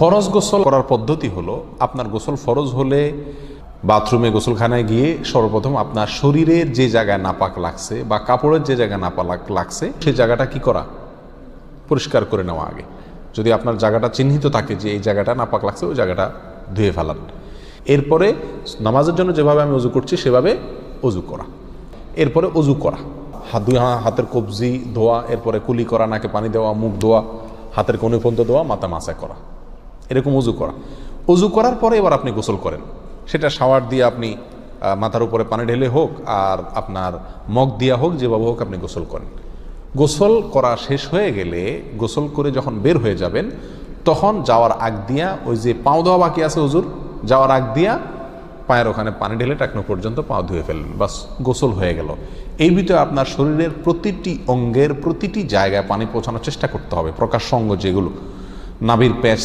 ফরজ গোসল করার পদ্ধতি হলো, আপনার গোসল ফরজ হলে বাথরুমে গোসলখানায় গিয়ে সর্বপ্রথম আপনার শরীরের যে জায়গায় নাপাক লাগছে বা কাপড়ের যে জায়গায় নাপাক লাগছে সেই জায়গাটা কি করা, পরিষ্কার করে নেওয়া আগে। যদি আপনার জায়গাটা চিহ্নিত থাকে যে এই জায়গাটা নাপাক লাগছে, ওই জায়গাটা ধুয়ে ফেলান। এরপরে নামাজের জন্য যেভাবে আমি অজু করছি সেভাবে অজু করা। এরপরে অজু করা, দুই হাতের কবজি ধোয়া, এরপরে কুলি করা, নাকে পানি দেওয়া, মুখ ধোয়া, হাতের কোণে পর্যন্ত ধোয়া, মাথা মাসা করা, এরকম অজু করা। অজু করার পরে এবার আপনি গোসল করেন। সেটা শাওয়ার দিয়ে আপনি মাথার উপরে পানি ঢেলে হোক আর আপনার মগ দিয়া হোক, যেভাবে হোক আপনি গোসল করেন। গোসল করা শেষ হয়ে গেলে, গোসল করে যখন বের হয়ে যাবেন, তখন যাওয়ার আগ দিয়া ওই যে পাও দেওয়া বাকি আছে অজুর, যাওয়ার আগ দিয়া পায়ের ওখানে পানি ঢেলে টাকনো পর্যন্ত পা ধুয়ে ফেললেন, বাস গোসল হয়ে গেল। এই ভিতরে আপনার শরীরের প্রতিটি অঙ্গের প্রতিটি জায়গায় পানি পৌঁছানোর চেষ্টা করতে হবে। প্রকাশ্য অঙ্গ যেগুলো, নাভির প্যাচ